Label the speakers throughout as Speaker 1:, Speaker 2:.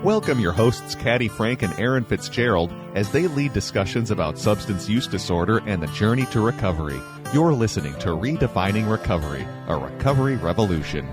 Speaker 1: Welcome your hosts, Caddy Frank and Aaron Fitzgerald, as they lead discussions about substance use disorder and the journey to recovery. You're listening to Redefining Recovery, a recovery revolution.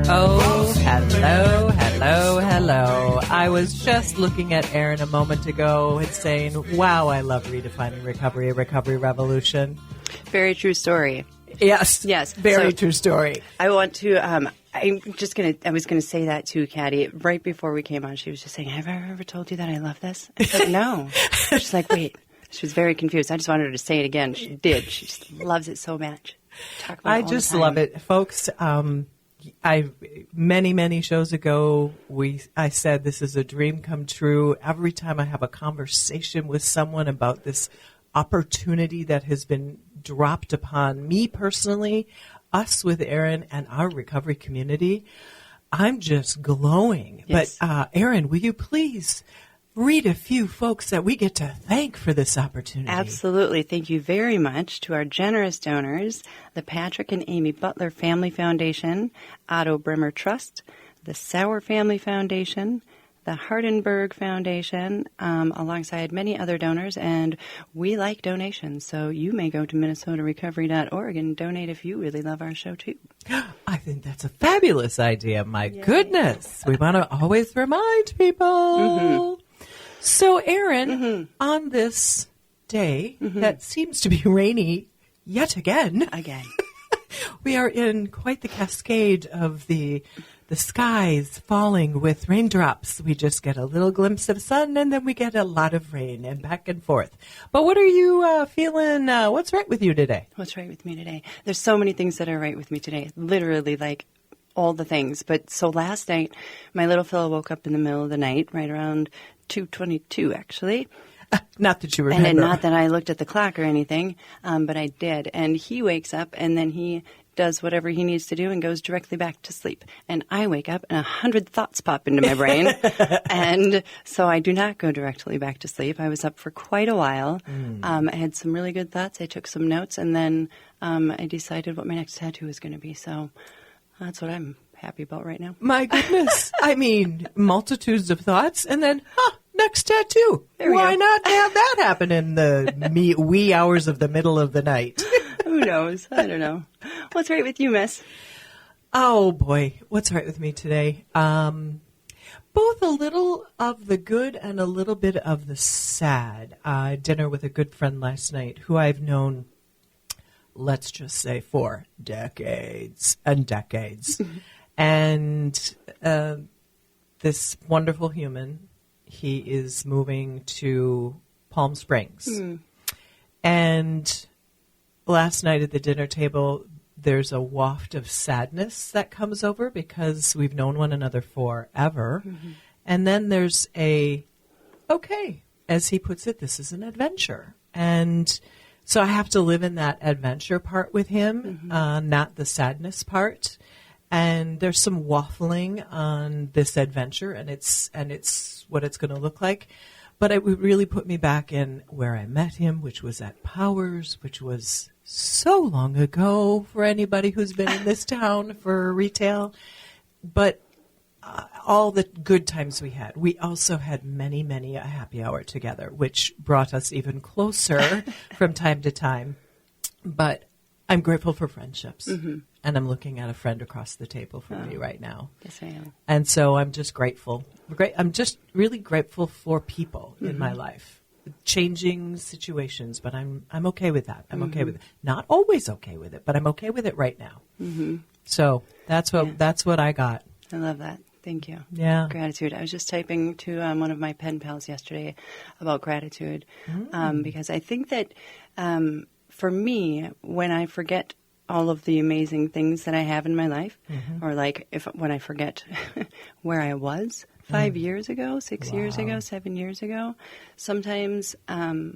Speaker 2: Oh, hello, hello, hello. I was just looking at Aaron a moment ago and saying, wow, I love Redefining Recovery, a recovery revolution.
Speaker 3: Very true story.
Speaker 2: Yes.
Speaker 3: Yes.
Speaker 2: Very true story.
Speaker 3: I want to, I was going to say that to Caddy right before we came on. She was just saying, have I ever told you that I love this? I said, no. She's like, wait. She was very confused. I just wanted her to say it again. She did. She just loves it so much. Talk about
Speaker 2: I just love it. Folks, many shows ago, I said this is a dream come true. Every time I have a conversation with someone about this opportunity that has been dropped upon me personally, us with Aaron and our recovery community, I'm just glowing. Yes. But Aaron, will you please read a few folks that we get to thank for this opportunity?
Speaker 3: Absolutely. Thank you very much to our generous donors, the Patrick and Amy Butler Family Foundation, Otto Bremer Trust, the Sauer Family Foundation, the Hardenberg Foundation, alongside many other donors, and we like donations, so you may go to minnesotarecovery.org and donate if you really love our show, too.
Speaker 2: I think that's a fabulous idea. My goodness. We want to always remind people. Mm-hmm. So, Aaron, on this day that seems to be rainy yet again, we are in quite the cascade of the skies falling with raindrops. We just get a little glimpse of sun, and then we get a lot of rain, and back and forth. But what are you feeling? What's right with you today?
Speaker 3: What's right with me today? There's so many things that are right with me today. Literally, like all the things. But so last night, my little fellow woke up in the middle of the night, right around 2:22, actually.
Speaker 2: Not that you remember.
Speaker 3: And not that I looked at the clock or anything, but I did. And he wakes up, and then he does whatever he needs to do and goes directly back to sleep. And I wake up, and 100 thoughts pop into my brain. And so I do not go directly back to sleep. I was up for quite a while. I had some really good thoughts. I took some notes, and then I decided what my next tattoo was going to be. So that's what I'm happy about right now.
Speaker 2: My goodness. I mean, multitudes of thoughts, and then, next tattoo. Why not have that happen in the wee hours of the middle of the night?
Speaker 3: Who knows? I don't know. What's right with you, miss?
Speaker 2: Oh, boy. What's right with me today? Both a little of the good and a little bit of the sad. Dinner with a good friend last night who I've known, let's just say, for decades and decades. And this wonderful human, he is moving to Palm Springs. And last night at the dinner table, there's a waft of sadness that comes over because we've known one another forever. And then there's as he puts it, this is an adventure. And so I have to live in that adventure part with him, not the sadness part. And there's some waffling on this adventure, and it's what it's going to look like. But it would really put me back in where I met him, which was at Powers, which was so long ago for anybody who's been in this town for retail. But all the good times we had. We also had many a happy hour together, which brought us even closer from time to time. But I'm grateful for friendships. And I'm looking at a friend across the table from me right now.
Speaker 3: Yes, I am.
Speaker 2: And so I'm just grateful. I'm just really grateful for people in my life. Changing situations, but I'm okay with that. I'm okay with it. Not always okay with it, but I'm okay with it right now. So that's what I got.
Speaker 3: I love that. Thank you.
Speaker 2: Yeah.
Speaker 3: Gratitude. I was just typing to one of my pen pals yesterday about gratitude because I think that for me, when I forget all of the amazing things that I have in my life, or like when I forget where I was 5 years ago, 6 years ago, 7 years ago, sometimes I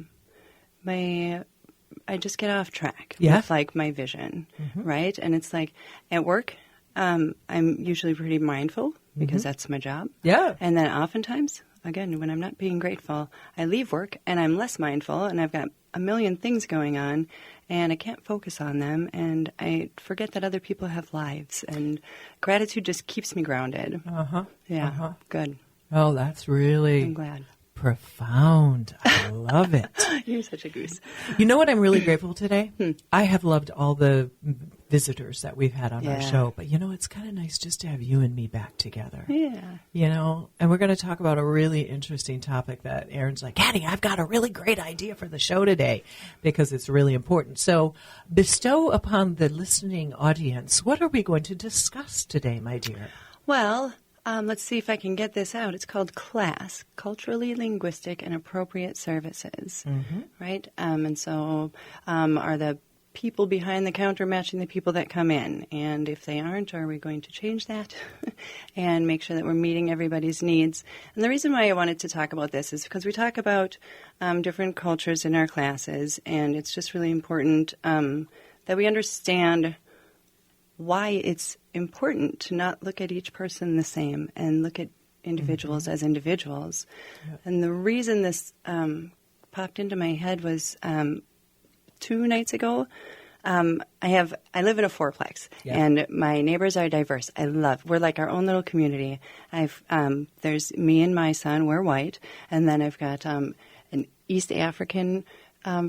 Speaker 3: just get off track with like my vision, right? And it's like at work, I'm usually pretty mindful because that's my job.
Speaker 2: Yeah.
Speaker 3: And then oftentimes again, when I'm not being grateful, I leave work and I'm less mindful and I've got a million things going on and I can't focus on them and I forget that other people have lives, and gratitude just keeps me grounded. Yeah, good.
Speaker 2: Oh, that's really
Speaker 3: I'm glad.
Speaker 2: Profound. I love it.
Speaker 3: You're such a goose.
Speaker 2: You know what I'm really grateful today? I have loved all the visitors that we've had on our show, but it's kind of nice just to have you and me back together.
Speaker 3: Yeah.
Speaker 2: And we're going to talk about a really interesting topic that Erin's like, Hattie, I've got a really great idea for the show today, because it's really important. So bestow upon the listening audience, what are we going to discuss today, my dear?
Speaker 3: Well, let's see if I can get this out. It's called CLAS, Culturally Linguistic and Appropriate Services, right? And so are the people behind the counter matching the people that come in? And if they aren't, are we going to change that and make sure that we're meeting everybody's needs? And the reason why I wanted to talk about this is because we talk about different cultures in our classes, and it's just really important that we understand why it's important to not look at each person the same and look at individuals as individuals. Yep. And the reason this popped into my head was 2 nights ago. I live in a fourplex, and my neighbors are diverse. We're like our own little community. There's me and my son, we're white, and then I've got an East African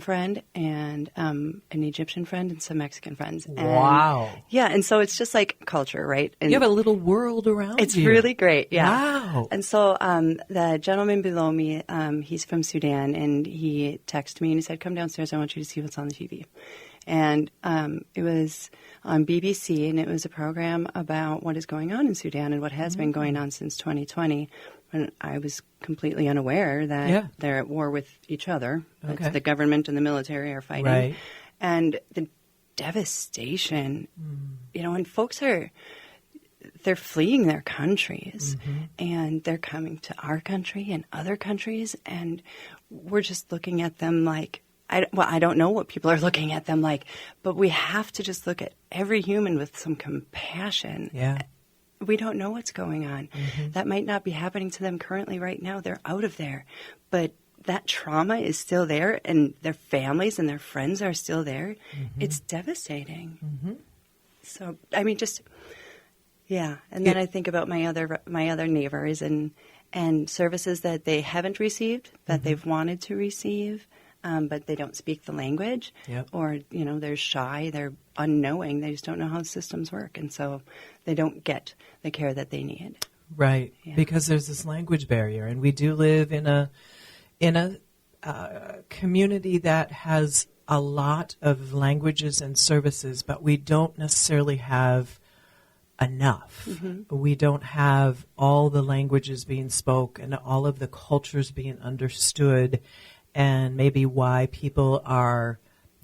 Speaker 3: friend and an Egyptian friend and some Mexican friends. And,
Speaker 2: wow.
Speaker 3: Yeah, and so it's just like culture, right? And
Speaker 2: you have a little world around
Speaker 3: it's
Speaker 2: you.
Speaker 3: really great, yeah.
Speaker 2: Wow.
Speaker 3: And so the gentleman below me, he's from Sudan, and he texted me and he said, come downstairs, I want you to see what's on the TV. And it was on BBC, and it was a program about what is going on in Sudan and what has been going on since 2020. And I was completely unaware that they're at war with each other.
Speaker 2: Okay.
Speaker 3: It's the government and the military are fighting.
Speaker 2: Right.
Speaker 3: And the devastation, and folks they're fleeing their countries, and they're coming to our country and other countries, and we're just looking at them like, I don't know what people are looking at them like, but we have to just look at every human with some compassion.
Speaker 2: Yeah.
Speaker 3: We don't know what's going on. That might not be happening to them currently right now. They're out of there. But that trauma is still there, and their families and their friends are still there. It's devastating. So, I mean, And then I think about my other neighbors and services that they haven't received, that they've wanted to receive, but they don't speak the language, or, they're shy, they're unknowing, they just don't know how systems work, and so they don't get the care that they need.
Speaker 2: Right, because there's this language barrier, and we do live in a community that has a lot of languages and services, but we don't necessarily have enough. We don't have all the languages being spoke and all of the cultures being understood, and maybe why people are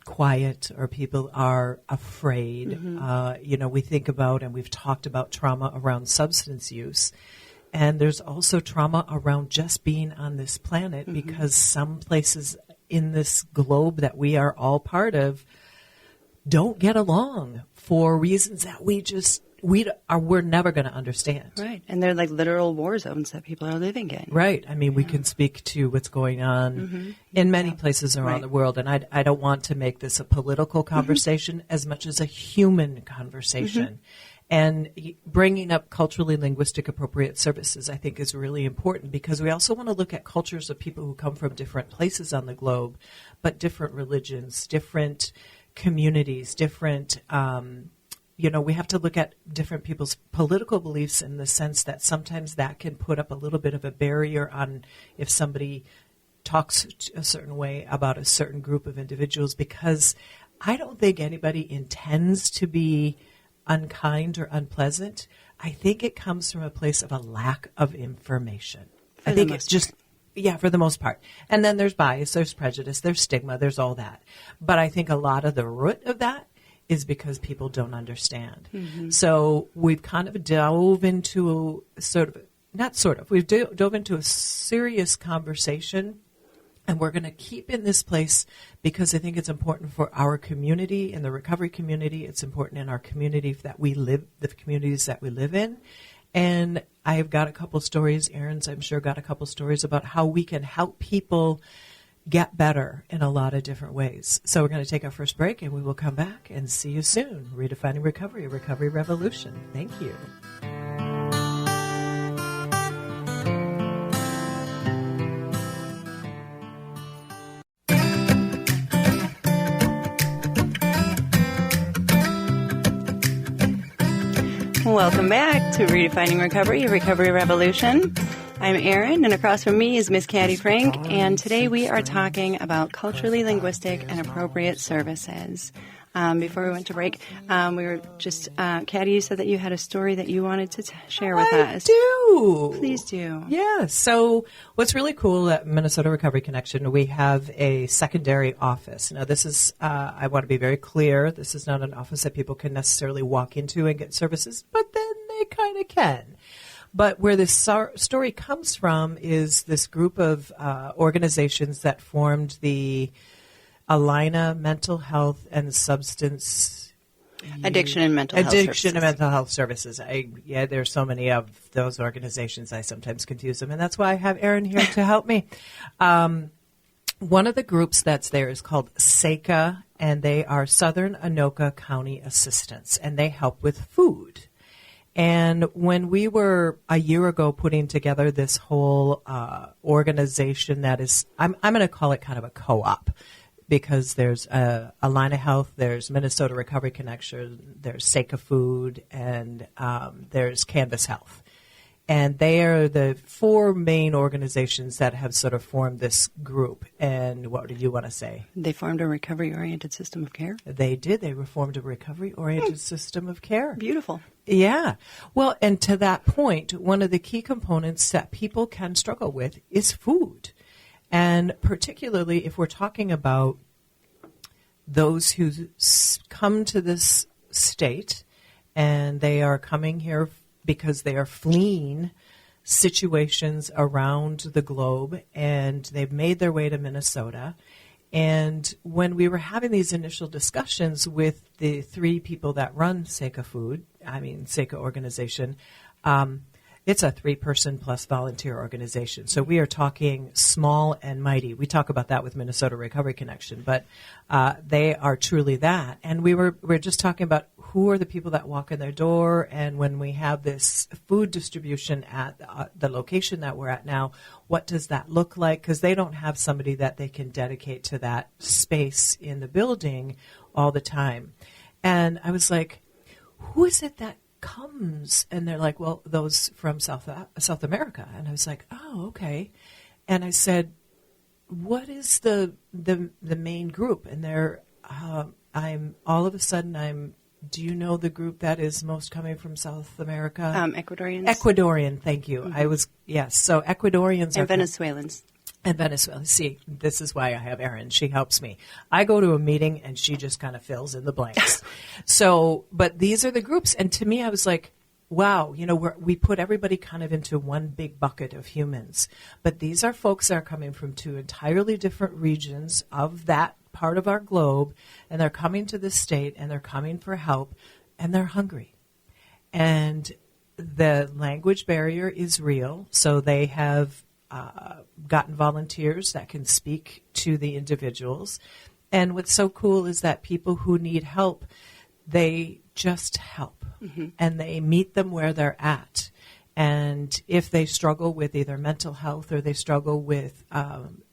Speaker 2: quiet or people are afraid. We think about, and we've talked about trauma around substance use. And there's also trauma around just being on this planet, because some places in this globe that we are all part of don't get along for reasons that we're never going to understand.
Speaker 3: Right. And they're like literal war zones that people are living in.
Speaker 2: Right. I mean, we can speak to what's going on in many places around the world. And I don't want to make this a political conversation as much as a human conversation. And bringing up culturally linguistic appropriate services, I think, is really important, because we also want to look at cultures of people who come from different places on the globe, but different religions, different communities, different we have to look at different people's political beliefs, in the sense that sometimes that can put up a little bit of a barrier on if somebody talks a certain way about a certain group of individuals, because I don't think anybody intends to be unkind or unpleasant. I think it comes from a place of a lack of information. I think it's just, for the most part. And then there's bias, there's prejudice, there's stigma, there's all that. But I think a lot of the root of that is because people don't understand. So we've kind of dove into we've dove into a serious conversation, and we're going to keep in this place because I think it's important for our community, in the recovery community. It's important in our community that we live, the communities that we live in. And I've got a couple stories, Erin's I'm sure got a couple stories about how we can help people get better in a lot of different ways. So we're going to take our first break, and we will come back and see you soon. Redefining Recovery, a Recovery Revolution. Thank you.
Speaker 3: Welcome back to Redefining Recovery, a Recovery Revolution. I'm Erin, and across from me is Miss Caddy Frank, and today we are talking about culturally linguistic and appropriate services. Before we went to break, we were just, Caddy, you said that you had a story that you wanted to share with us.
Speaker 2: I do.
Speaker 3: Please do.
Speaker 2: Yeah. So what's really cool at Minnesota Recovery Connection, we have a secondary office. Now, this is, I want to be very clear, this is not an office that people can necessarily walk into and get services, but then they kind of can. But where this story comes from is this group of organizations that formed the Alina Mental Health and Substance
Speaker 3: Addiction and Mental Health Services.
Speaker 2: And Mental Health Services. There's so many of those organizations, I sometimes confuse them, and that's why I have Erin here to help me. One of the groups that's there is called SACA, and they are Southern Anoka County Assistants, and they help with food. And when we were a year ago putting together this whole organization that is, I'm going to call it kind of a co-op, because there's Alina Health, there's Minnesota Recovery Connection, there's SACA Food, and there's Canvas Health. And they are the four main organizations that have sort of formed this group. And what did you want to say?
Speaker 3: They formed a recovery-oriented system of care?
Speaker 2: They did. They formed a recovery-oriented system of care.
Speaker 3: Beautiful.
Speaker 2: Yeah. Well, and to that point, one of the key components that people can struggle with is food. And particularly if we're talking about those who come to this state and they are coming here because they are fleeing situations around the globe, and they've made their way to Minnesota. And when we were having these initial discussions with the three people that run SACA organization, it's a 3-person plus volunteer organization. So we are talking small and mighty. We talk about that with Minnesota Recovery Connection, but they are truly that. And we're just talking about who are the people that walk in their door, and when we have this food distribution at the location that we're at now, what does that look like? Because they don't have somebody that they can dedicate to that space in the building all the time. And I was like, who is it that comes? And they're like, well, those from South America. And I was like, oh, okay. And I said, what is the main group? And do you know the group that is most coming from South America?
Speaker 3: Ecuadorians.
Speaker 2: Ecuadorian, thank you.
Speaker 3: Mm-hmm.
Speaker 2: So Ecuadorians
Speaker 3: and Venezuelans.
Speaker 2: And Venezuela. See, this is why I have Erin. She helps me. I go to a meeting and she just kind of fills in the blanks. But these are the groups. And to me, I was like, wow, we put everybody kind of into one big bucket of humans. But these are folks that are coming from two entirely different regions of that part of our globe. And they're coming to this state, and they're coming for help, and they're hungry. And the language barrier is real. So they have gotten volunteers that can speak to the individuals. And what's so cool is that people who need help, they just help. Mm-hmm. And they meet them where they're at. And if they struggle with either mental health, or they struggle with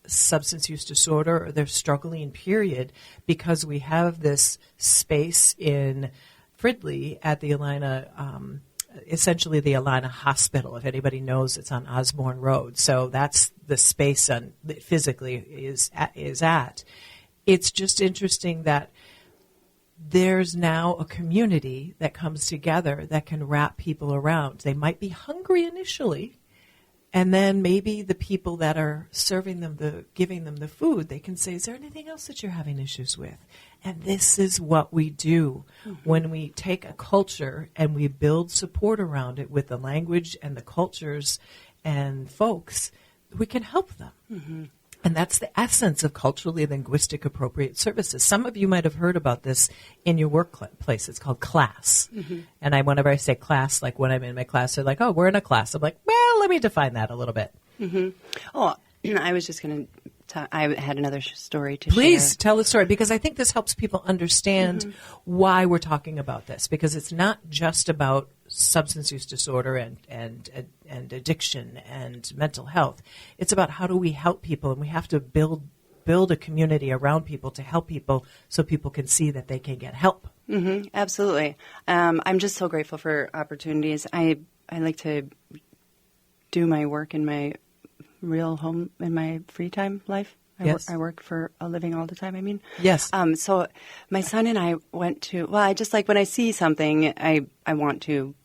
Speaker 2: substance use disorder, or they're struggling, period, because we have this space in Fridley at the Alina, essentially the Alina Hospital. If anybody knows, it's on Osborne Road. So that's the space that physically is at. It's just interesting that there's now a community that comes together that can wrap people around. They might be hungry initially, and then maybe the people that are serving them, giving them the food, they can say, is there anything else that you're having issues with? And this is what we do when we take a culture and we build support around it with the language and the cultures and folks, we can help them. Mm-hmm. And that's the essence of culturally linguistic appropriate services. Some of you might have heard about this in your workplace. It's called CLAS. And whenever I say class, like when I'm in my class, they're like, oh, we're in a class. I'm like, well, let me define that a little bit.
Speaker 3: Oh, I was just going to I had another story to share.
Speaker 2: Please tell the story, because I think this helps people understand why we're talking about this, because it's not just about substance use disorder and addiction and mental health. It's about how do we help people, and we have to build a community around people to help people so people can see that they can get help.
Speaker 3: Absolutely. I'm just so grateful for opportunities. I like to do my work in my real home in my free time life. I work for a living all the time, I mean.
Speaker 2: Yes.
Speaker 3: So my son and I went to, well, I just like when I see something, I want to,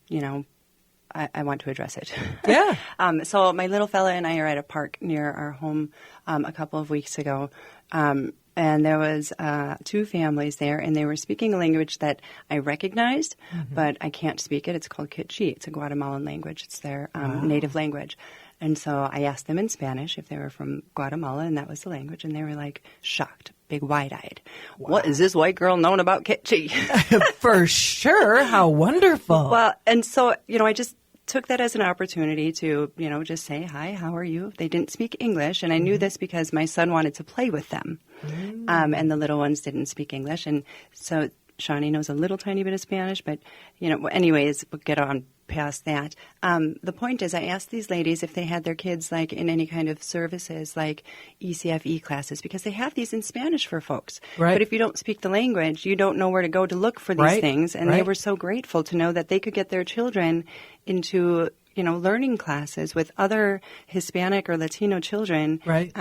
Speaker 3: I want to address it.
Speaker 2: Yeah.
Speaker 3: So my little fella and I are at a park near our home a couple of weeks ago. And there was 2 families there, and they were speaking a language that I recognized, but I can't speak it. It's called Quiché. It's a Guatemalan language. It's their native language. And so I asked them in Spanish if they were from Guatemala, and that was the language. And they were like shocked, big wide-eyed. Wow. What is this white girl knowing about Quiché?
Speaker 2: For sure. How wonderful.
Speaker 3: Well, and so, I just took that as an opportunity to, just say, hi, how are you? They didn't speak English, and I knew this because my son wanted to play with them. And the little ones didn't speak English. And so Shawnee knows a little tiny bit of Spanish, but, anyways, we'll get on past that. The point is, I asked these ladies if they had their kids like in any kind of services like ECFE classes, because they have these in Spanish for folks.
Speaker 2: Right.
Speaker 3: But if you don't speak the language, you don't know where to go to look for these things. And they were so grateful to know that they could get their children into, learning classes with other Hispanic or Latino children.
Speaker 2: Right.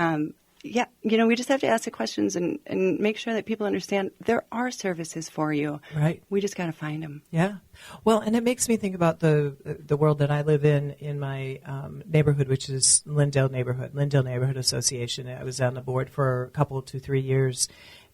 Speaker 3: Yeah, we just have to ask the questions and make sure that people understand there are services for you.
Speaker 2: Right.
Speaker 3: We just got to find them.
Speaker 2: Yeah. Well, and it makes me think about the world that I live in my neighborhood, which is Lindale Neighborhood Association. I was on the board for a couple, 2-3 years,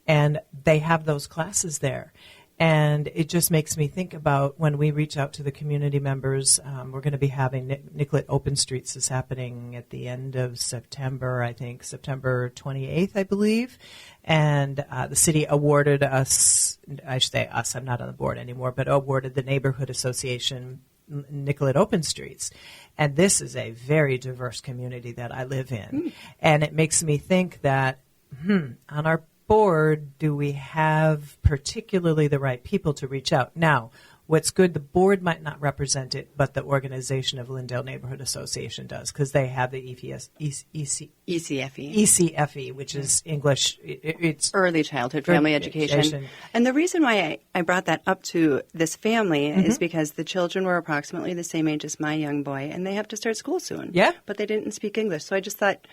Speaker 2: and they have those classes there. And it just makes me think about when we reach out to the community members. We're going to be having Nicollet Open Streets is happening at the end of September, I think, September 28th, I believe. And the city awarded us, I should say us, I'm not on the board anymore, but awarded the Neighborhood Association Nicollet Open Streets. And this is a very diverse community that I live in. And it makes me think that, on our board, do we have particularly the right people to reach out? Now, what's good, the board might not represent it, but the organization of Lindale Neighborhood Association does, because they have the ECFE, which is English. It's
Speaker 3: Early Childhood Family Education. And the reason why I brought that up to this family is because the children were approximately the same age as my young boy, and they have to start school soon.
Speaker 2: Yeah.
Speaker 3: But they didn't speak English, so I just thought,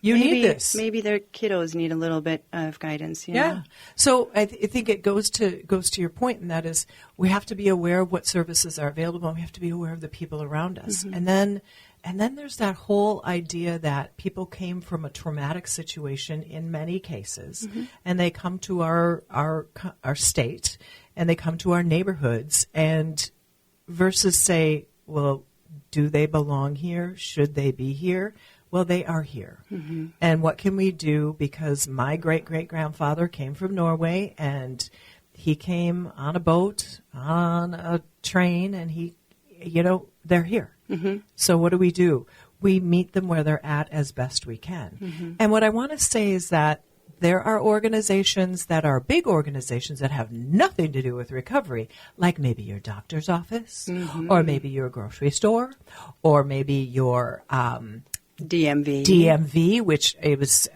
Speaker 2: need this.
Speaker 3: Maybe their kiddos need a little bit of guidance.
Speaker 2: Yeah. So I think it goes to your point, and that is we have to be aware of what services are available, and we have to be aware of the people around us. And then there's that whole idea that people came from a traumatic situation in many cases, and they come to our state, and they come to our neighborhoods, and versus say, well, do they belong here? Should they be here? Well, they are here. And what can we do? Because my great-great-grandfather came from Norway, and he came on a boat, on a train, and they're here. So what do? We meet them where they're at as best we can. And what I want to say is that there are organizations that are big organizations that have nothing to do with recovery, like maybe your doctor's office, or maybe your grocery store, or maybe your DMV, which it was,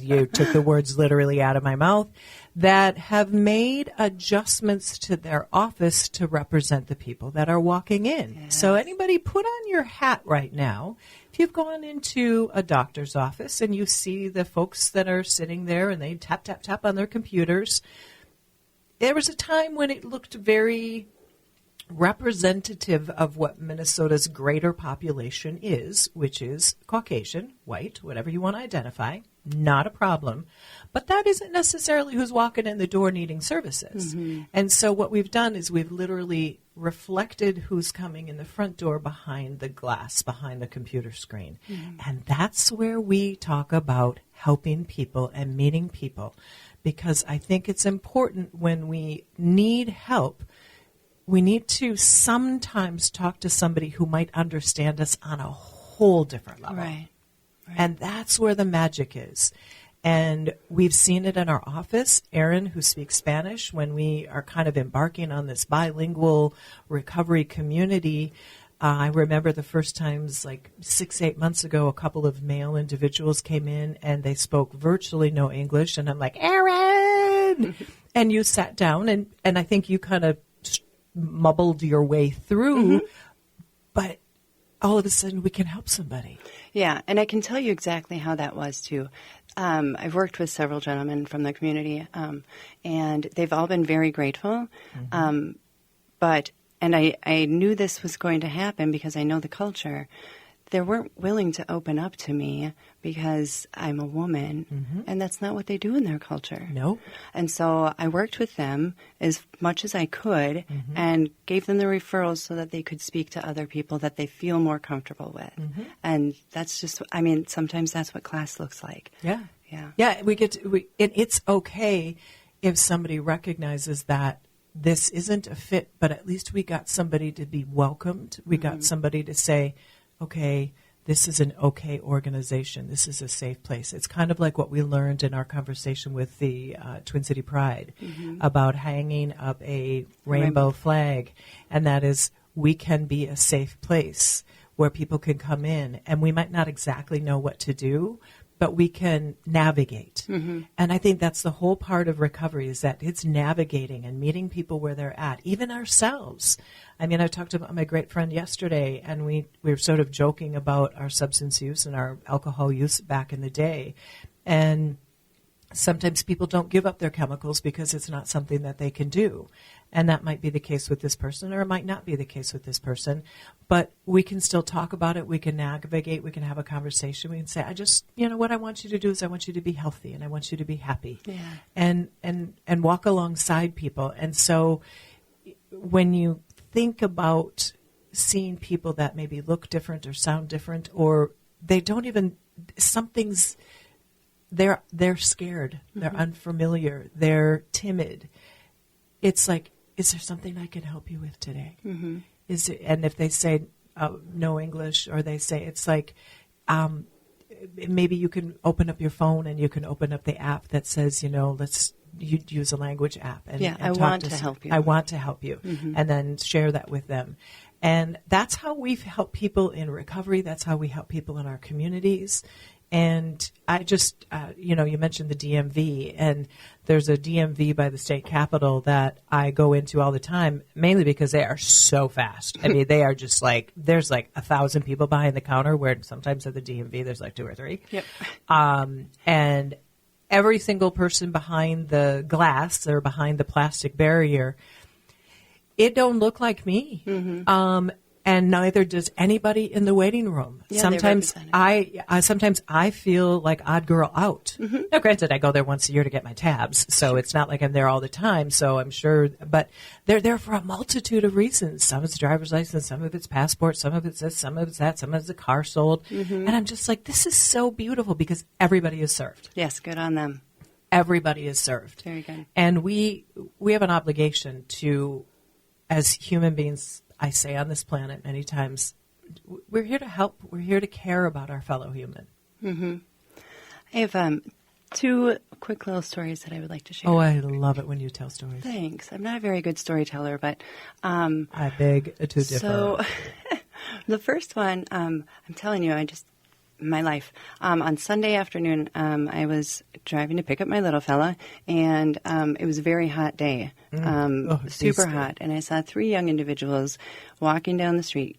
Speaker 2: you took the words literally out of my mouth, that have made adjustments to their office to represent the people that are walking in. Yes. So anybody put on your hat right now. If you've gone into a doctor's office and you see the folks that are sitting there and they tap, tap, tap on their computers, there was a time when it looked very representative of what Minnesota's greater population is, which is Caucasian, white, whatever you want to identify, not a problem. but that isn't necessarily who's walking in the door needing services. And so what we've done is we've literally reflected who's coming in the front door behind the glass, behind the computer screen. And that's where we talk about helping people and meeting people, because I think it's important when we need help, we need to sometimes talk to somebody who might understand us on a whole different level.
Speaker 3: Right.
Speaker 2: And that's where the magic is. And we've seen it in our office. Erin, who speaks Spanish, when we are kind of embarking on this bilingual recovery community, I remember the first times, like 6-8 months ago, a couple of male individuals came in and they spoke virtually no English. And I'm like, Erin! And you sat down and I think you kind of mumbled your way through, but all of a sudden we can help somebody.
Speaker 3: Yeah, and I can tell you exactly how that was, too. I've worked with several gentlemen from the community, and they've all been very grateful. But I knew this was going to happen because I know the culture. They weren't willing to open up to me because I'm a woman, and that's not what they do in their culture.
Speaker 2: No.
Speaker 3: And so I worked with them as much as I could and gave them the referrals so that they could speak to other people that they feel more comfortable with. And that's just, I mean, sometimes that's what CLAS looks like.
Speaker 2: Yeah.
Speaker 3: Yeah.
Speaker 2: Yeah, it's okay if somebody recognizes that this isn't a fit, but at least we got somebody to be welcomed. We got somebody to say, okay, this is an okay organization. This is a safe place. It's kind of like what we learned in our conversation with the Twin City Pride about hanging up a rainbow flag. And that is, we can be a safe place where people can come in. And we might not exactly know what to do, but we can navigate. And I think that's the whole part of recovery, is that it's navigating and meeting people where they're at, even ourselves. I mean, I talked about my great friend yesterday, and we were sort of joking about our substance use and our alcohol use back in the day. And sometimes people don't give up their chemicals because it's not something that they can do. And that might be the case with this person, or it might not be the case with this person. But we can still talk about it. We can navigate. We can have a conversation. We can say, what I want you to do is I want you to be healthy and I want you to be happy.
Speaker 3: Yeah.
Speaker 2: And walk alongside people. And so when you think about seeing people that maybe look different or sound different, or they don't even, they're scared, they're unfamiliar, they're timid. It's like, is there something I can help you with today? And if they say no English, or they say, it's like, maybe you can open up your phone and you can open up the app that says, let's use a language app. And
Speaker 3: I want to help you.
Speaker 2: I want to help you. And then share that with them. And that's how we've helped people in recovery. That's how we help people in our communities. And I just, you mentioned the DMV, and there's a DMV by the state capitol that I go into all the time, mainly because they are so fast. I mean, they are just like, there's like 1,000 people behind the counter, where sometimes at the DMV there's like 2 or 3.
Speaker 3: Yep.
Speaker 2: And every single person behind the glass or behind the plastic barrier, it don't look like me. And neither does anybody in the waiting room.
Speaker 3: Yeah,
Speaker 2: sometimes I feel like odd girl out. Now, granted, I go there once a year to get my tabs, so it's not like I'm there all the time. So I'm sure, but they're there for a multitude of reasons. Some of it's driver's license, some of it's passport, some of it's this, some of it's that, some of it's a car sold. And I'm just like, this is so beautiful because everybody is served.
Speaker 3: Yes, good on them.
Speaker 2: Everybody is served.
Speaker 3: Very good.
Speaker 2: And we have an obligation to, as human beings, I say on this planet many times, we're here to help. We're here to care about our fellow human.
Speaker 3: I have 2 quick little stories that I would like to share.
Speaker 2: Oh, I love it when you tell stories.
Speaker 3: Thanks. I'm not a very good storyteller, but
Speaker 2: I beg to differ.
Speaker 3: So the first one, I'm telling you, my life. On Sunday afternoon, I was driving to pick up my little fella, and it was a very hot day, super hot. And I saw 3 young individuals walking down the street,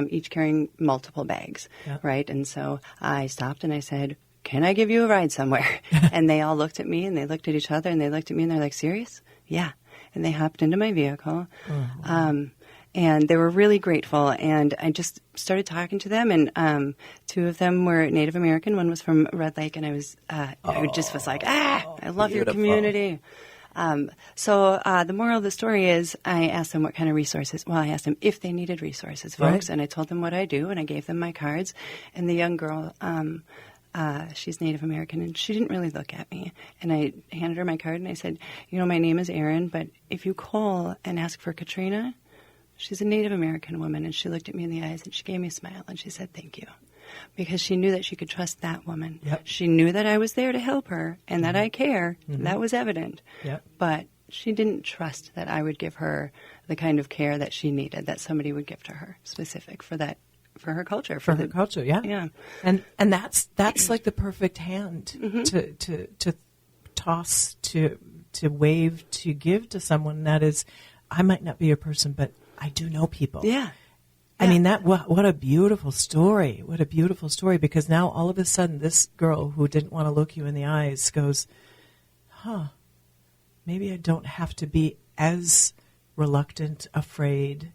Speaker 3: each carrying multiple bags, right? And so I stopped and I said, "Can I give you a ride somewhere?" And they all looked at me, and they looked at each other, and they looked at me, and they're like, "Serious?" "Yeah." And they hopped into my vehicle. And they were really grateful. And I just started talking to them. And 2 of them were Native American. One was from Red Lake. And I just was like, I love your community. So the moral of the story is I asked them what kind of resources. Well, I asked them if they needed resources, folks. Right. And I told them what I do. And I gave them my cards. And the young girl, she's Native American, and she didn't really look at me. And I handed her my card, and I said, my name is Erin, but if you call and ask for Katrina, she's a Native American woman. And she looked at me in the eyes, and she gave me a smile, and she said, thank you. Because she knew that she could trust that woman. Yep. She knew that I was there to help her, and that I care. Mm-hmm. That was evident. Yep. But she didn't trust that I would give her the kind of care that she needed, that somebody would give to her, specific for that. For her culture,
Speaker 2: for her culture, yeah. And that's like the perfect hand to toss, to wave, to give to someone that is. I might not be a person, but I do know people.
Speaker 3: Yeah.
Speaker 2: I mean what a beautiful story! What a beautiful story! Because now all of a sudden, this girl who didn't want to look you in the eyes goes, maybe I don't have to be as reluctant, afraid.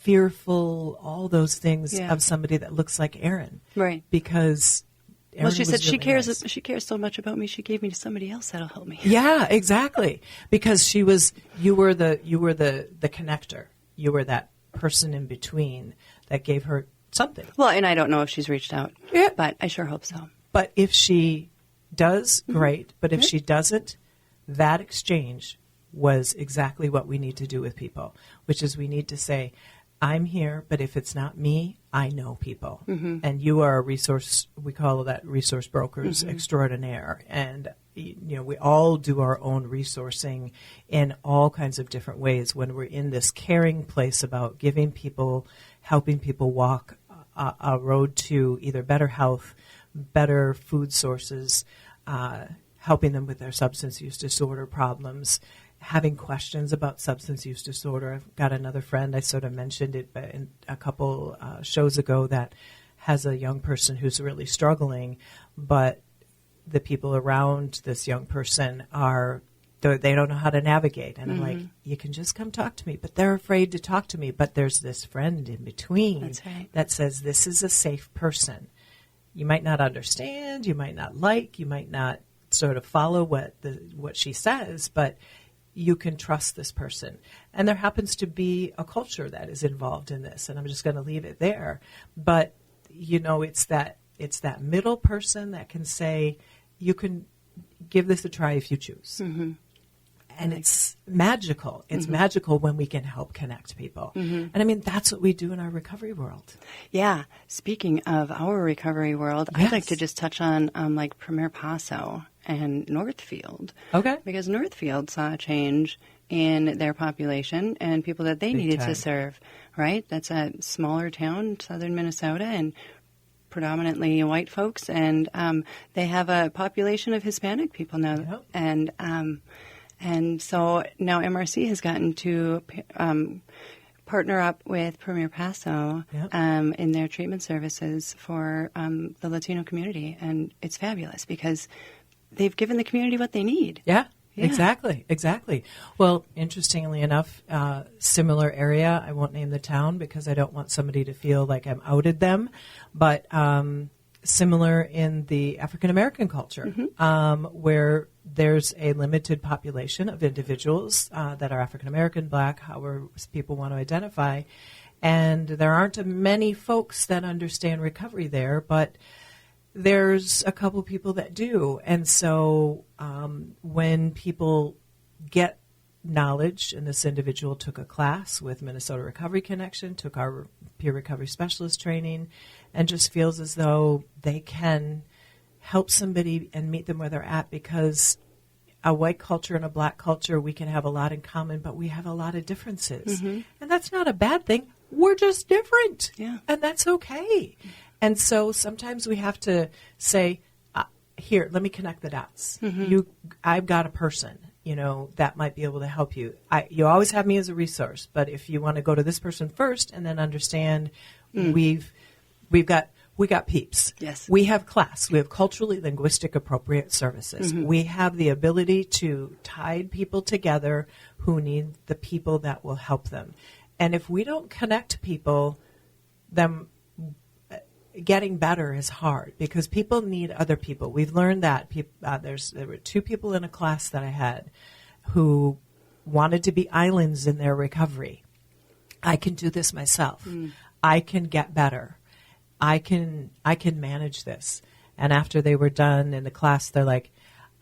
Speaker 2: Fearful, all those things of somebody that looks like Erin,
Speaker 3: right?
Speaker 2: Because Erin
Speaker 3: she said
Speaker 2: really nice.
Speaker 3: She cares so much about me. She gave me to somebody else that'll help me.
Speaker 2: Yeah, exactly. Because you were the connector. You were that person in between that gave her something.
Speaker 3: Well, and I don't know if she's reached out, but I sure hope so.
Speaker 2: But if she does, great. But if she doesn't, that exchange was exactly what we need to do with people, which is we need to say, I'm here, but if it's not me, I know people. Mm-hmm. And you are a resource, we call that resource brokers extraordinaire. And, we all do our own resourcing in all kinds of different ways when we're in this caring place about giving people, helping people walk a road to either better health, better food sources, helping them with their substance use disorder problems, having questions about substance use disorder. I've got another friend, I sort of mentioned it in a couple shows ago, that has a young person who's really struggling, but the people around this young person they don't know how to navigate. And I'm like, you can just come talk to me, but they're afraid to talk to me. But there's this friend in between that says, this is a safe person. You might not understand, you might not like, you might not sort of follow what she says, but you can trust this person. And there happens to be a culture that is involved in this, and I'm just going to leave it there. But, it's that middle person that can say, you can give this a try if you choose. Mm-hmm. And it's magical. It's magical when we can help connect people. Mm-hmm. And I mean, that's what we do in our recovery world.
Speaker 3: Yeah. Speaking of our recovery world, I'd like to just touch on like Premier Paso and Northfield. Okay. Because Northfield saw a change in their population and people that they needed to serve, right? That's a smaller town, southern Minnesota, and predominantly white folks. And they have a population of Hispanic people now. Yep. And so now MRC has gotten to partner up with Premier Paso in their treatment services for the Latino community. And it's fabulous because they've given the community what they need.
Speaker 2: Yeah, exactly. Well, interestingly enough, similar area. I won't name the town because I don't want somebody to feel like I'm outed them. But similar in the African American culture, where there's a limited population of individuals that are African American, Black, however people want to identify, and there aren't many folks that understand recovery there, but there's a couple people that do. And so when people get knowledge, and this individual took a class with Minnesota Recovery Connection, took our peer recovery specialist training, and just feels as though they can help somebody and meet them where they're at, because a white culture and a Black culture, we can have a lot in common, but we have a lot of differences. Mm-hmm. And that's not a bad thing. We're just different. Yeah. And that's okay. And so sometimes we have to say, here, let me connect the dots. Mm-hmm. I've got a person, that might be able to help you. You always have me as a resource, but if you want to go to this person first and then understand we've got we got PEEPs.
Speaker 3: Yes.
Speaker 2: We have CLAS. We have culturally linguistic appropriate services. We have the ability to tie people together who need the people that will help them. And if we don't connect people, then getting better is hard because people need other people. We've learned that. There were 2 people in a class that I had who wanted to be islands in their recovery. I can do this myself. I can get better. I can manage this. And after they were done in the class, they're like,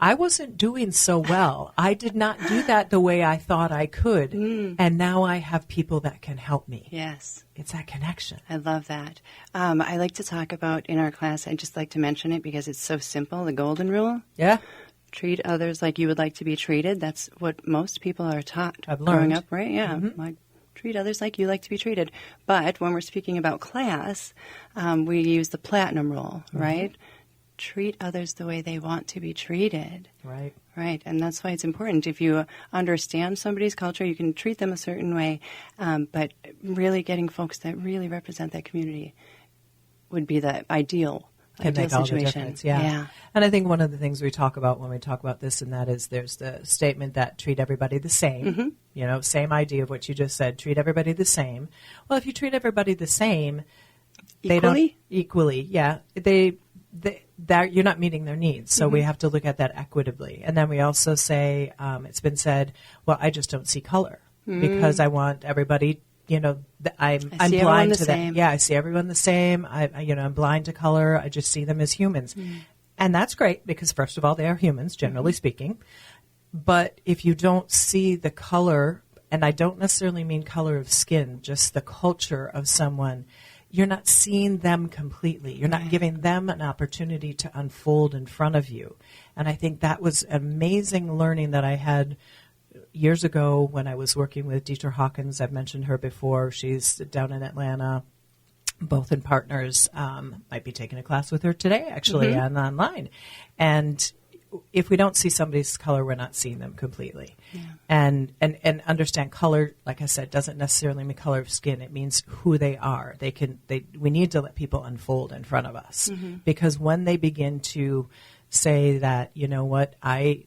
Speaker 2: I wasn't doing so well. I did not do that the way I thought I could. And now I have people that can help me.
Speaker 3: Yes.
Speaker 2: It's that connection.
Speaker 3: I love that. I like to talk about in our class, I just like to mention it because it's so simple, the golden rule.
Speaker 2: Yeah.
Speaker 3: Treat others like you would like to be treated. That's what most people are taught
Speaker 2: I've
Speaker 3: growing
Speaker 2: learned.
Speaker 3: up, right? Yeah. Like, treat others like you like to be treated. But when we're speaking about CLAS, we use the platinum rule, right? Treat others the way they want to be treated.
Speaker 2: Right.
Speaker 3: Right, and that's why it's important. If you understand somebody's culture, you can treat them a certain way, but really getting folks that really represent that community would be the ideal
Speaker 2: Can make all the
Speaker 3: situation.
Speaker 2: difference, yeah. And I think one of the things we talk about when we talk about this and that is there's the statement that treat everybody the same. You know, same idea of what you just said, treat everybody the same. Well, if you treat everybody the same, they don't equally, yeah. That you're not meeting their needs. So we have to look at that equitably. And then we also say, it's been said, well, I just don't see color because I want everybody, you know, I'm blind to that. Yeah, I see everyone the same. I'm blind to color. I just see them as humans. And that's great because first of all, they are humans, generally speaking. But if you don't see the color, and I don't necessarily mean color of skin, just the culture of someone, you're not seeing them completely. You're not giving them an opportunity to unfold in front of you. And I think that was amazing learning that I had years ago when I was working with Dieter Hawkins. I've mentioned her before. She's down in Atlanta, both in Partners. Might be taking a class with her today, actually, and online. And if we don't see somebody's color, we're not seeing them completely. Yeah. And understand color, like I said, doesn't necessarily mean color of skin. It means who they are. We need to let people unfold in front of us because when they begin to say that, you know what, I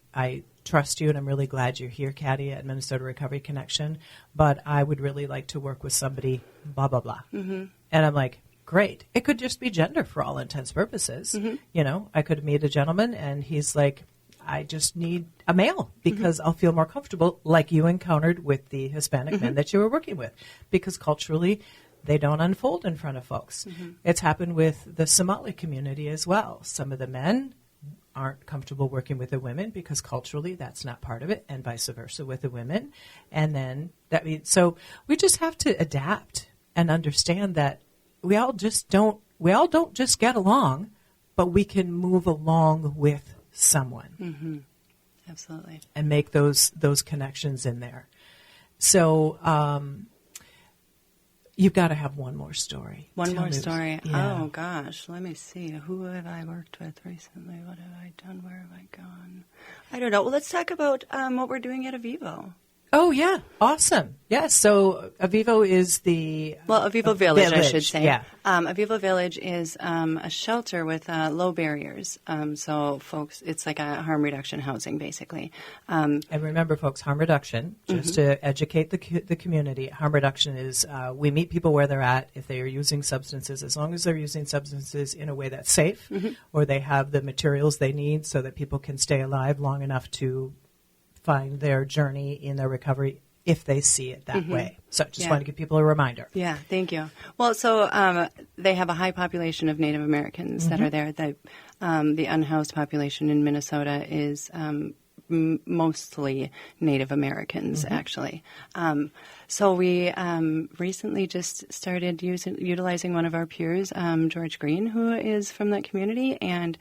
Speaker 2: trust you and I'm really glad you're here, Caddy, at Minnesota Recovery Connection, but I would really like to work with somebody, blah, blah, blah. And I'm like, great. It could just be gender for all intents and purposes. You know, I could meet a gentleman and he's like, I just need a male because I'll feel more comfortable like you encountered with the Hispanic men that you were working with because culturally they don't unfold in front of folks. It's happened with the Somali community as well. Some of the men aren't comfortable working with the women because culturally that's not part of it and vice versa with the women. And then so we just have to adapt and understand that we all don't just get along, but we can move along with someone.
Speaker 3: Absolutely.
Speaker 2: And make those connections in there. So you've got to have one more story.
Speaker 3: One more story.
Speaker 2: Yeah.
Speaker 3: Oh, gosh. Let me see. Who have I worked with recently? What have I done? Where have I gone? I don't know. Well, let's talk about what we're doing at Avivo.
Speaker 2: Oh, yeah. Awesome. Yeah. So Avivo is
Speaker 3: Avivo Village, I should say.
Speaker 2: Yeah.
Speaker 3: Avivo Village is a shelter with low barriers. So, folks, it's like a harm reduction housing, basically.
Speaker 2: And remember, folks, harm reduction, just to educate the community, harm reduction is we meet people where they're at if they are using substances, as long as they're using substances in a way that's safe or they have the materials they need so that people can stay alive long enough to find their journey in their recovery if they see it that way. So just want to give people a reminder.
Speaker 3: Yeah, thank you. Well, so they have a high population of Native Americans that are there. The unhoused population in Minnesota is mostly Native Americans, actually. So we recently just started utilizing one of our peers, George Green, who is from that community, and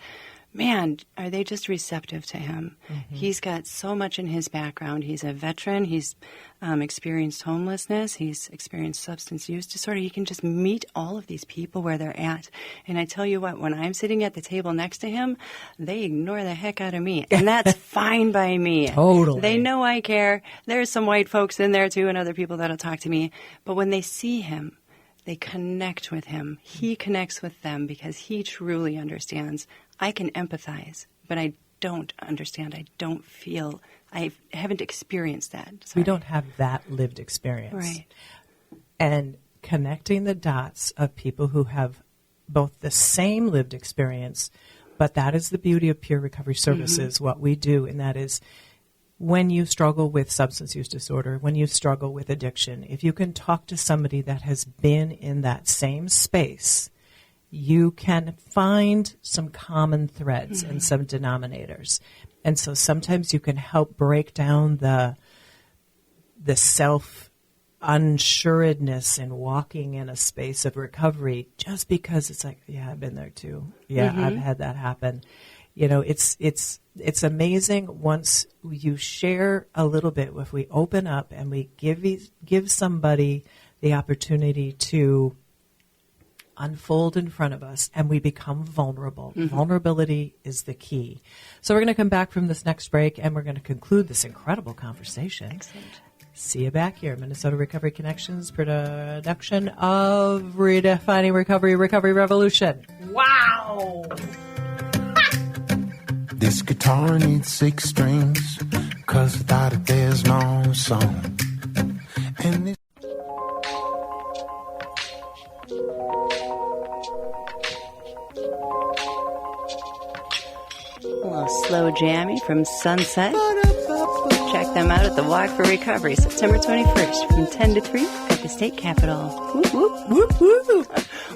Speaker 3: man, are they just receptive to him. He's got so much in his background. He's a veteran. He's experienced homelessness. He's experienced substance use disorder. He can just meet all of these people where they're at. And I tell you what, when I'm sitting at the table next to him, they ignore the heck out of me. And that's fine by me.
Speaker 2: Totally.
Speaker 3: They know I care. There's some white folks in there, too, and other people that'll talk to me. But when they see him, they connect with him. He connects with them because he truly understands. I can empathize, but I don't understand. I don't feel. I haven't experienced that.
Speaker 2: We don't have that lived experience.
Speaker 3: Right.
Speaker 2: And connecting the dots of people who have both the same lived experience, but that is the beauty of peer recovery services, what we do, and that is when you struggle with substance use disorder, when you struggle with addiction, if you can talk to somebody that has been in that same space, you can find some common threads and some denominators. And so sometimes you can help break down the self-unsuredness in walking in a space of recovery just because it's like, yeah, I've been there too. Yeah, I've had that happen. You know, it's amazing once you share a little bit, if we open up and we give somebody the opportunity to unfold in front of us and we become vulnerable. Vulnerability is the key. So we're going to come back from this next break and we're going to conclude this incredible conversation.
Speaker 3: Excellent.
Speaker 2: See you back here. Minnesota Recovery Connections production of Redefining Recovery, Recovery Revolution. Wow!
Speaker 4: This guitar needs 6 strings, 'cause without it there's no song. And this
Speaker 3: A little slow jammy from Sunset. Check them out at the Walk for Recovery, September 21st from 10 to 3 at the state capitol. Whoop, whoop.
Speaker 2: Whoop, whoop.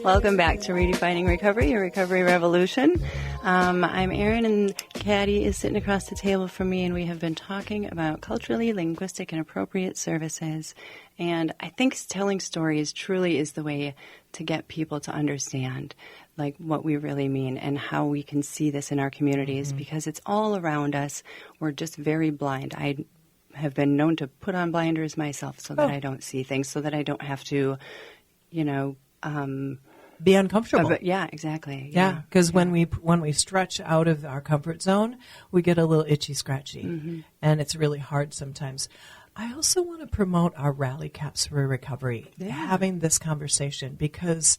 Speaker 3: Welcome back to Redefining Recovery, a recovery revolution. I'm Erin, and Caddy is sitting across the table from me, and we have been talking about culturally, linguistic, and appropriate services. And I think telling stories truly is the way to get people to understand like what we really mean and how we can see this in our communities because it's all around us. We're just very blind. I have been known to put on blinders myself so that I don't see things, so that I don't have to,
Speaker 2: Be uncomfortable.
Speaker 3: but yeah, exactly.
Speaker 2: Yeah, because when we stretch out of our comfort zone, we get a little itchy, scratchy, and it's really hard sometimes. I also want to promote our rally caps for recovery, having this conversation, because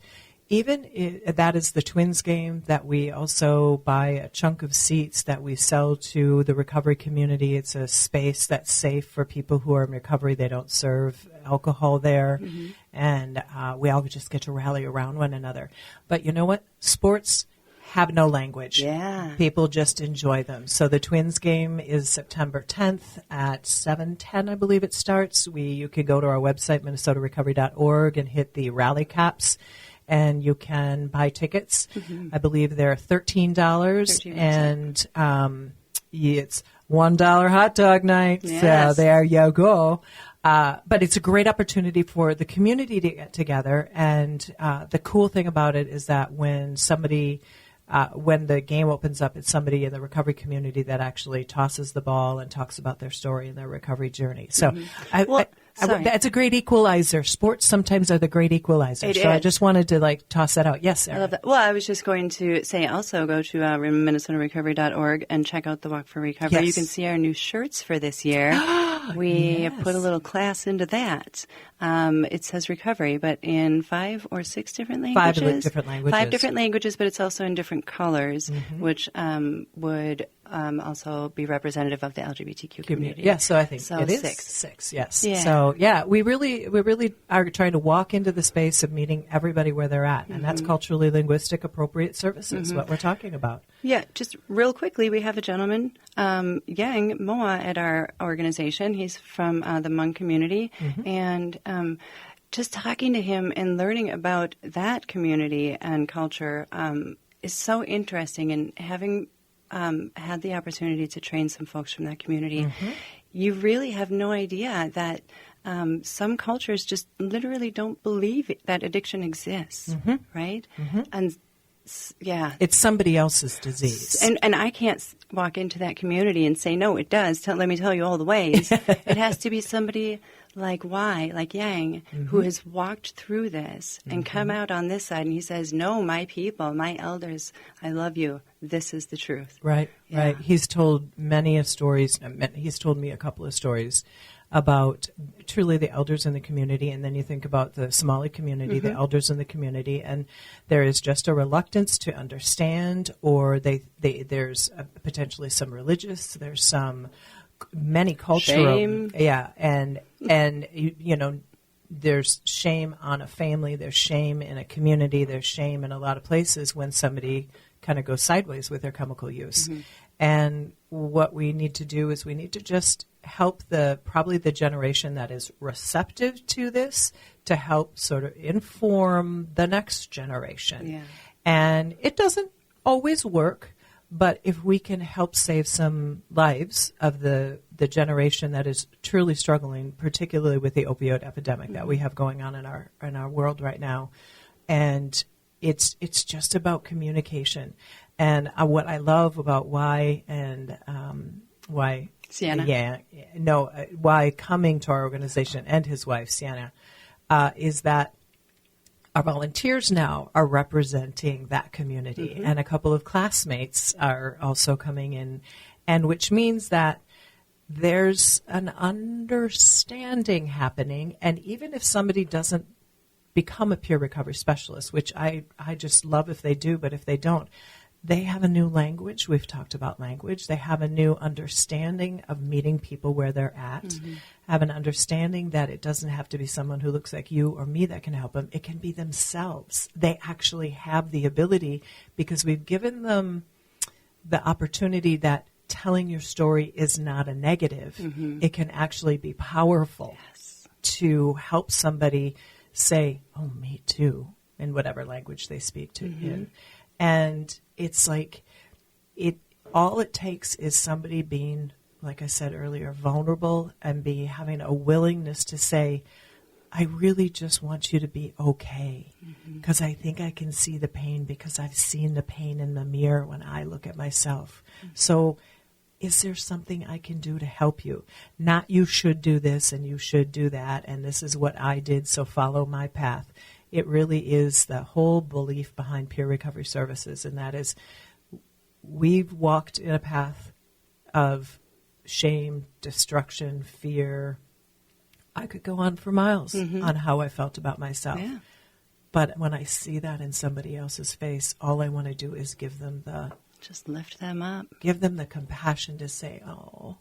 Speaker 2: that is the Twins game that we also buy a chunk of seats that we sell to the recovery community. It's a space that's safe for people who are in recovery. They don't serve alcohol there. And we all just get to rally around one another. But you know what? Sports have no language.
Speaker 3: Yeah.
Speaker 2: People just enjoy them. So the Twins game is September 10th at 7:10, I believe it starts. You can go to our website, minnesotarecovery.org, and hit the rally caps. And you can buy tickets. I believe they're $13, and it's $1 hot dog night.
Speaker 3: Yes.
Speaker 2: So there you go. But it's a great opportunity for the community to get together. And the cool thing about it is that when the game opens up, it's somebody in the recovery community that actually tosses the ball and talks about their story and their recovery journey. So that's a great equalizer. Sports sometimes are the great equalizer. I just wanted to toss that out. Yes, Sarah.
Speaker 3: I love that. Well, I was just going to say also go to minnesotarecovery.org and check out the Walk for Recovery.
Speaker 2: Yes.
Speaker 3: You can see our new shirts for this year. We put a little class into that. It says recovery, but in 5 or 6 different languages.
Speaker 2: 5 different languages.
Speaker 3: 5 different languages, but it's also in different colors, which would also be representative of the LGBTQ community.
Speaker 2: Yeah, so I think it is 6. Yes. Yeah. So we really are trying to walk into the space of meeting everybody where they're at, and that's culturally linguistic appropriate services. What we're talking about.
Speaker 3: Yeah, just real quickly, we have a gentleman, Yang Moa, at our organization. He's from the Hmong community, and just talking to him and learning about that community and culture is so interesting. And having had the opportunity to train some folks from that community, you really have no idea that some cultures just literally don't believe that addiction exists, right? And yeah,
Speaker 2: it's somebody else's disease,
Speaker 3: and I can't walk into that community and say no, it does. Let me tell you all the ways. It has to be somebody like Yang, who has walked through this and come out on this side, and he says, "No, my people, my elders, I love you. This is the truth."
Speaker 2: Right,
Speaker 3: Yeah.
Speaker 2: right. He's told many stories. He's told me a couple of stories about truly the elders in the community, and then you think about the Somali community, the elders in the community, and there is just a reluctance to understand, or there's potentially some religious, there's some many cultural,
Speaker 3: shame.
Speaker 2: and you know, there's shame on a family, there's shame in a community, there's shame in a lot of places when somebody kind of goes sideways with their chemical use. And what we need to do is we need to just help probably the generation that is receptive to this to help sort of inform the next generation.
Speaker 3: Yeah.
Speaker 2: And it doesn't always work, but if we can help save some lives of the generation that is truly struggling, particularly with the opioid epidemic that we have going on in our world right now, and it's just about communication. And what I love about why
Speaker 3: Sienna.
Speaker 2: Why coming to our organization and his wife Sienna is that our volunteers now are representing that community, and a couple of classmates are also coming in, and which means that there's an understanding happening. And even if somebody doesn't become a peer recovery specialist, which I just love if they do, but if they don't, they have a new language. We've talked about language. They have a new understanding of meeting people where they're at, have an understanding that it doesn't have to be someone who looks like you or me that can help them. It can be themselves. They actually have the ability, because we've given them the opportunity that telling your story is not a negative. It can actually be powerful to help somebody say, oh, me too, in whatever language they speak to in. And it's like all it takes is somebody being, like I said earlier, vulnerable and having a willingness to say, I really just want you to be okay, because I think I can see the pain, because I've seen the pain in the mirror when I look at myself. So is there something I can do to help you? Not you should do this and you should do that, and this is what I did, so follow my path. It really is the whole belief behind peer recovery services, and that is we've walked in a path of shame, destruction, fear. I could go on for miles on how I felt about myself.
Speaker 3: Yeah.
Speaker 2: But when I see that in somebody else's face, all I want to do is give them
Speaker 3: Just lift them up.
Speaker 2: Give them the compassion to say, oh,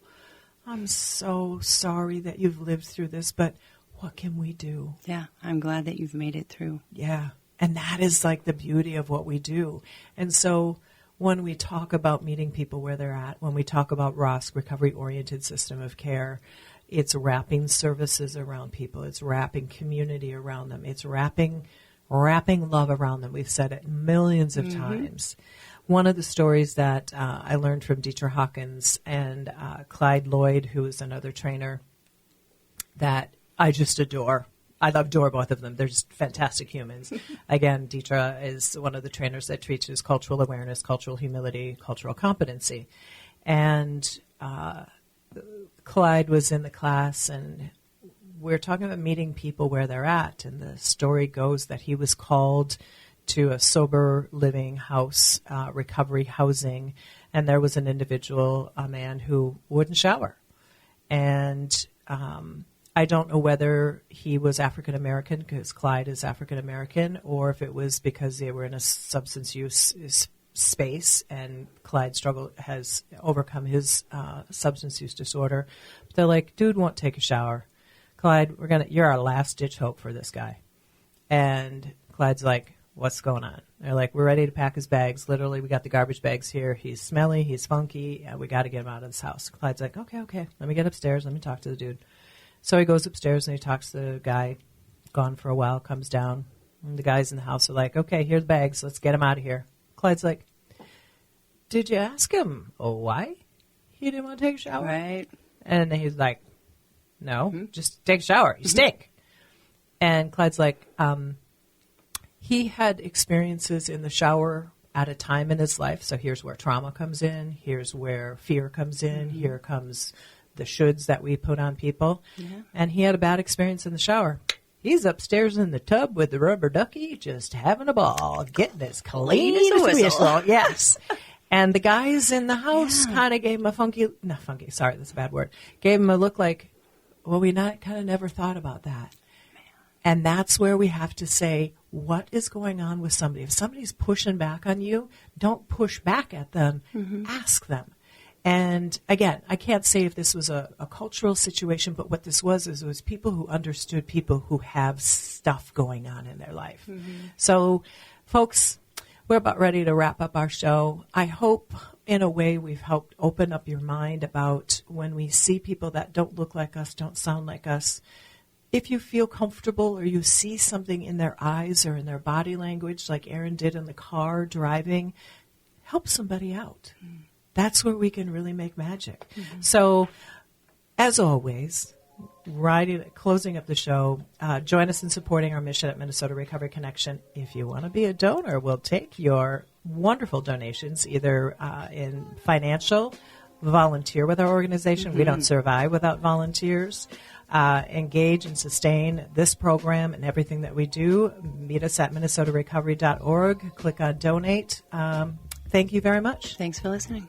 Speaker 2: I'm so sorry that you've lived through this, but what can we do?
Speaker 3: Yeah, I'm glad that you've made it through.
Speaker 2: Yeah, and that is like the beauty of what we do. And so when we talk about meeting people where they're at, when we talk about ROSC, Recovery-Oriented System of Care, it's wrapping services around people. It's wrapping community around them. It's wrapping love around them. We've said it millions of times. One of the stories that I learned from Dietrich Hawkins and Clyde Lloyd, who is another trainer that I just adore. I adore both of them. They're just fantastic humans. Again, Dietrich is one of the trainers that teaches cultural awareness, cultural humility, cultural competency. And Clyde was in the class, and we're talking about meeting people where they're at. And the story goes that he was called to a sober living house, recovery housing, and there was an individual, a man who wouldn't shower. And I don't know whether he was African American, because Clyde is African American, or if it was because they were in a substance use space and Clyde has overcome his substance use disorder. But they're like, dude won't take a shower. Clyde, you're our last ditch hope for this guy. And Clyde's like, what's going on? They're like, we're ready to pack his bags. Literally, we got the garbage bags here. He's smelly. He's funky. We got to get him out of this house. Clyde's like, okay. Let me get upstairs. Let me talk to the dude. So he goes upstairs and he talks to the guy, gone for a while, comes down. And the guys in the house are like, okay, here are the bags. Let's get him out of here. Clyde's like, did you ask him why he didn't want to take a shower?
Speaker 3: Right.
Speaker 2: And he's like, no, just take a shower. You stink. And Clyde's like, he had experiences in the shower at a time in his life. So here's where trauma comes in. Here's where fear comes in. Here comes the shoulds that we put on people. Yeah. And he had a bad experience in the shower. He's upstairs in the tub with the rubber ducky, just having a ball, getting as clean as a whistle. Yes. And the guys in the house kind of gave him gave him a look like, well, we kind of never thought about that. And that's where we have to say, what is going on with somebody? If somebody's pushing back on you, don't push back at them. Ask them. And again, I can't say if this was a cultural situation, but what this was is it was people who understood people who have stuff going on in their life. So, folks, we're about ready to wrap up our show. I hope, in a way, we've helped open up your mind about when we see people that don't look like us, don't sound like us. If you feel comfortable or you see something in their eyes or in their body language, like Erin did in the car driving, help somebody out. That's where we can really make magic. So, as always, closing up the show, join us in supporting our mission at Minnesota Recovery Connection. If you want to be a donor, we'll take your wonderful donations, either in financial, volunteer with our organization. We don't survive without volunteers. Engage and sustain this program and everything that we do. Meet us at minnesotarecovery.org. Click on donate. Thank you very much.
Speaker 3: Thanks for listening.